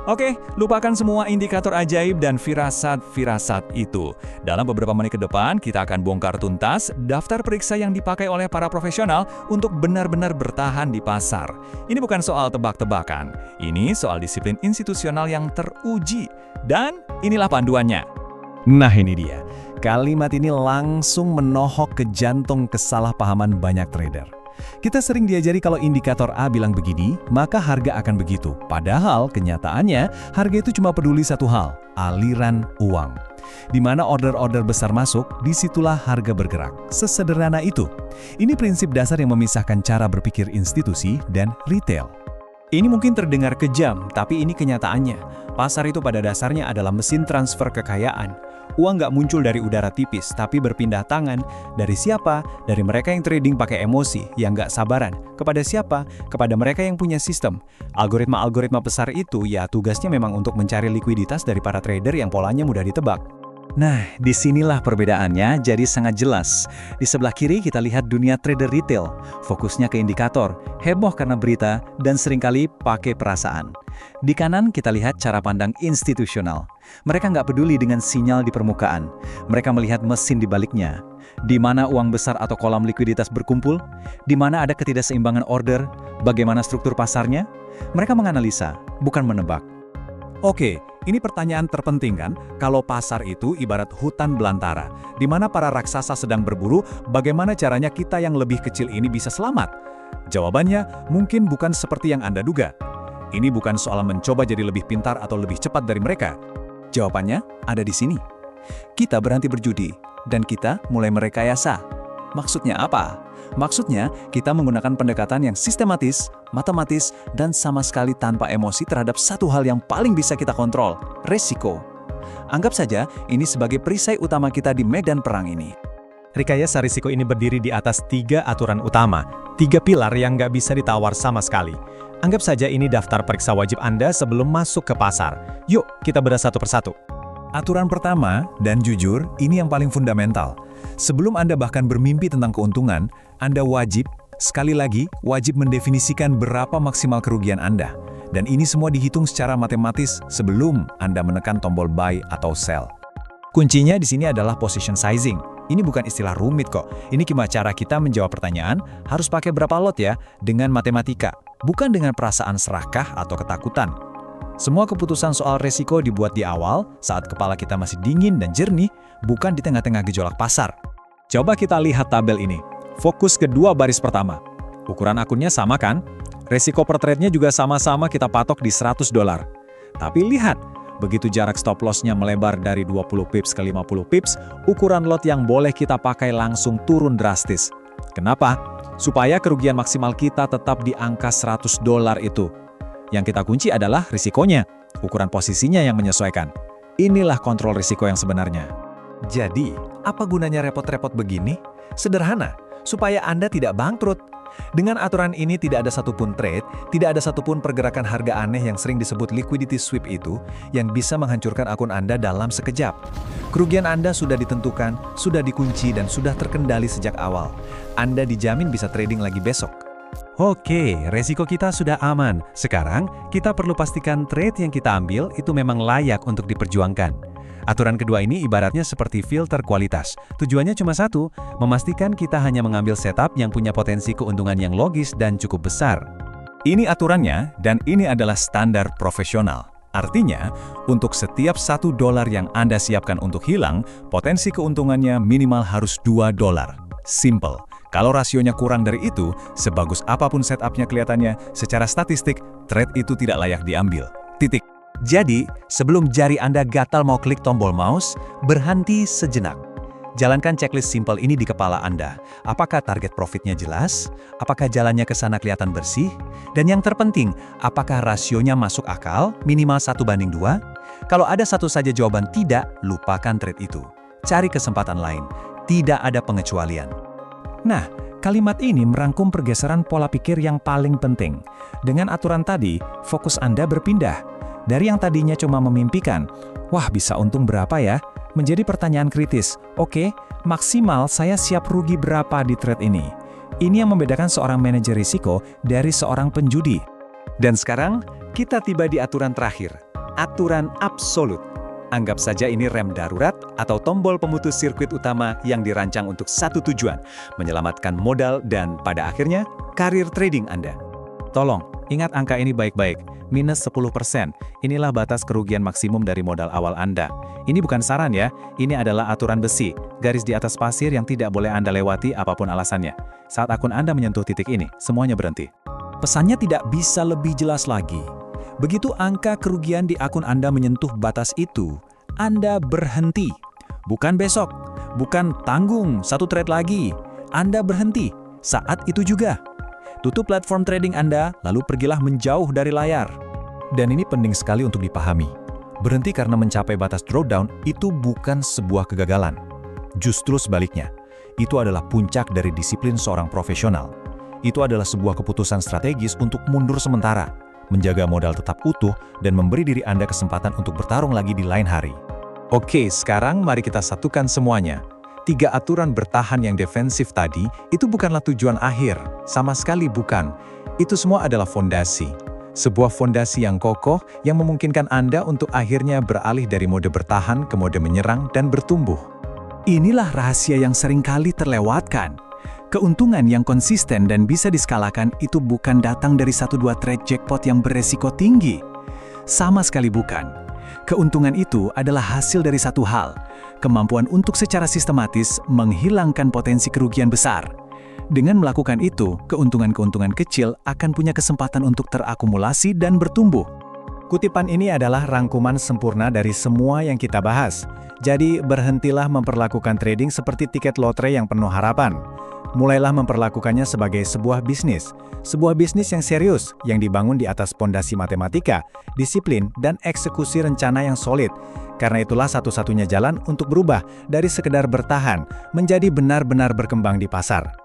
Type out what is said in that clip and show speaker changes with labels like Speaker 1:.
Speaker 1: Oke, lupakan semua indikator ajaib dan firasat-firasat itu. Dalam beberapa menit ke depan, kita akan bongkar tuntas daftar periksa yang dipakai oleh para profesional untuk benar-benar bertahan di pasar. Ini bukan soal tebak-tebakan, ini soal disiplin institusional yang teruji. Dan inilah panduannya.
Speaker 2: Nah ini dia, kalimat ini langsung menohok ke jantung kesalahpahaman banyak trader. Kita sering diajari kalau indikator A bilang begini, maka harga akan begitu. Padahal kenyataannya, harga itu cuma peduli satu hal, aliran uang. Di mana order-order besar masuk, disitulah harga bergerak. Sesederhana itu. Ini prinsip dasar yang memisahkan cara berpikir institusi dan retail.
Speaker 3: Ini mungkin terdengar kejam, tapi ini kenyataannya. Pasar itu pada dasarnya adalah mesin transfer kekayaan. Uang nggak muncul dari udara tipis, tapi berpindah tangan. Dari siapa? Dari mereka yang trading pakai emosi, yang nggak sabaran. Kepada siapa? Kepada mereka yang punya sistem. Algoritma-algoritma besar itu ya tugasnya memang untuk mencari likuiditas dari para trader yang polanya mudah ditebak.
Speaker 2: Nah, disinilah perbedaannya jadi sangat jelas. Di sebelah kiri kita lihat dunia trader retail, fokusnya ke indikator, heboh karena berita, dan seringkali pakai perasaan. Di kanan kita lihat cara pandang institusional. Mereka nggak peduli dengan sinyal di permukaan. Mereka melihat mesin di baliknya. Di mana uang besar atau kolam likuiditas berkumpul, di mana ada ketidakseimbangan order, bagaimana struktur pasarnya. Mereka menganalisa, bukan menebak.
Speaker 1: Oke, ini pertanyaan terpenting kan? Kalau pasar itu ibarat hutan belantara, di mana para raksasa sedang berburu, bagaimana caranya kita yang lebih kecil ini bisa selamat? Jawabannya mungkin bukan seperti yang Anda duga. Ini bukan soal mencoba jadi lebih pintar atau lebih cepat dari mereka. Jawabannya ada di sini. Kita berhenti berjudi, dan kita mulai merekayasa. Maksudnya apa? Maksudnya, kita menggunakan pendekatan yang sistematis, matematis, dan sama sekali tanpa emosi terhadap satu hal yang paling bisa kita kontrol, resiko. Anggap saja ini sebagai perisai utama kita di medan perang ini.
Speaker 3: Rekayasa risiko ini berdiri di atas 3 aturan utama, 3 pilar yang nggak bisa ditawar sama sekali. Anggap saja ini daftar periksa wajib Anda sebelum masuk ke pasar. Yuk, kita bedah satu persatu.
Speaker 1: Aturan pertama, dan jujur, ini yang paling fundamental. Sebelum Anda bahkan bermimpi tentang keuntungan, Anda wajib, sekali lagi, wajib mendefinisikan berapa maksimal kerugian Anda. Dan ini semua dihitung secara matematis sebelum Anda menekan tombol buy atau sell. Kuncinya di sini adalah position sizing. Ini bukan istilah rumit kok. Ini gimana cara kita menjawab pertanyaan, harus pakai berapa lot ya, dengan matematika, bukan dengan perasaan serakah atau ketakutan. Semua keputusan soal resiko dibuat di awal, saat kepala kita masih dingin dan jernih, bukan di tengah-tengah gejolak pasar. Coba kita lihat tabel ini. Fokus ke 2 baris pertama. Ukuran akunnya sama kan? Resiko per trade-nya juga sama-sama kita patok di $100. Tapi lihat, begitu jarak stop loss-nya melebar dari 20 pips ke 50 pips, ukuran lot yang boleh kita pakai langsung turun drastis. Kenapa? Supaya kerugian maksimal kita tetap di angka $100 itu. Yang kita kunci adalah risikonya, ukuran posisinya yang menyesuaikan. Inilah kontrol risiko yang sebenarnya. Jadi, apa gunanya repot-repot begini? Sederhana, supaya Anda tidak bangkrut. Dengan aturan ini tidak ada satupun trade, tidak ada satupun pergerakan harga aneh yang sering disebut liquidity sweep itu, yang bisa menghancurkan akun Anda dalam sekejap. Kerugian Anda sudah ditentukan, sudah dikunci, dan sudah terkendali sejak awal. Anda dijamin bisa trading lagi besok. Oke, resiko kita sudah aman. Sekarang, kita perlu pastikan trade yang kita ambil itu memang layak untuk diperjuangkan. Aturan kedua ini ibaratnya seperti filter kualitas. Tujuannya cuma satu, memastikan kita hanya mengambil setup yang punya potensi keuntungan yang logis dan cukup besar. Ini aturannya, dan ini adalah standar profesional. Artinya, untuk setiap $1 yang Anda siapkan untuk hilang, potensi keuntungannya minimal harus $2. Simple. Kalau rasionya kurang dari itu, sebagus apapun setupnya kelihatannya, secara statistik, trade itu tidak layak diambil. Titik. Jadi, sebelum jari Anda gatal mau klik tombol mouse, berhenti sejenak. Jalankan checklist simple ini di kepala Anda. Apakah target profitnya jelas? Apakah jalannya ke sana kelihatan bersih? Dan yang terpenting, apakah rasionya masuk akal, minimal 1:2? Kalau ada satu saja jawaban tidak, lupakan trade itu. Cari kesempatan lain. Tidak ada pengecualian. Nah, kalimat ini merangkum pergeseran pola pikir yang paling penting. Dengan aturan tadi, fokus Anda berpindah. Dari yang tadinya cuma memimpikan, wah bisa untung berapa ya? Menjadi pertanyaan kritis, oke, maksimal saya siap rugi berapa di trade ini? Ini yang membedakan seorang manajer risiko dari seorang penjudi. Dan sekarang, kita tiba di aturan terakhir.
Speaker 2: aturan absolut. Anggap saja ini rem darurat atau tombol pemutus sirkuit utama yang dirancang untuk satu tujuan, menyelamatkan modal dan pada akhirnya karir trading Anda.
Speaker 1: Tolong, ingat angka ini baik-baik. Minus 10%. Inilah batas kerugian maksimum dari modal awal Anda. Ini bukan saran ya, ini adalah aturan besi, garis di atas pasir yang tidak boleh Anda lewati apapun alasannya. Saat akun Anda menyentuh titik ini, semuanya berhenti. Pesannya tidak bisa lebih jelas lagi. Begitu angka kerugian di akun Anda menyentuh batas itu, Anda berhenti. Bukan besok, bukan tanggung satu trade lagi. Anda berhenti saat itu juga. Tutup platform trading Anda, lalu pergilah menjauh dari layar. Dan ini penting sekali untuk dipahami. Berhenti karena mencapai batas drawdown itu bukan sebuah kegagalan. Justru sebaliknya, itu adalah puncak dari disiplin seorang profesional. Itu adalah sebuah keputusan strategis untuk mundur sementara, menjaga modal tetap utuh, dan memberi diri Anda kesempatan untuk bertarung lagi di lain hari. Oke, sekarang mari kita satukan semuanya. 3 aturan bertahan yang defensif tadi, itu bukanlah tujuan akhir. Sama sekali bukan. Itu semua adalah fondasi. Sebuah fondasi yang kokoh yang memungkinkan Anda untuk akhirnya beralih dari mode bertahan ke mode menyerang dan bertumbuh. Inilah rahasia yang seringkali terlewatkan. Keuntungan yang konsisten dan bisa diskalakan itu bukan datang dari 1-2 trade jackpot yang beresiko tinggi. Sama sekali bukan. Keuntungan itu adalah hasil dari satu hal, kemampuan untuk secara sistematis menghilangkan potensi kerugian besar. Dengan melakukan itu, keuntungan-keuntungan kecil akan punya kesempatan untuk terakumulasi dan bertumbuh.
Speaker 3: Kutipan ini adalah rangkuman sempurna dari semua yang kita bahas. Jadi, berhentilah memperlakukan trading seperti tiket lotre yang penuh harapan. Mulailah memperlakukannya sebagai sebuah bisnis yang serius, yang dibangun di atas pondasi matematika, disiplin, dan eksekusi rencana yang solid. Karena itulah satu-satunya jalan untuk berubah dari sekedar bertahan menjadi benar-benar berkembang di pasar.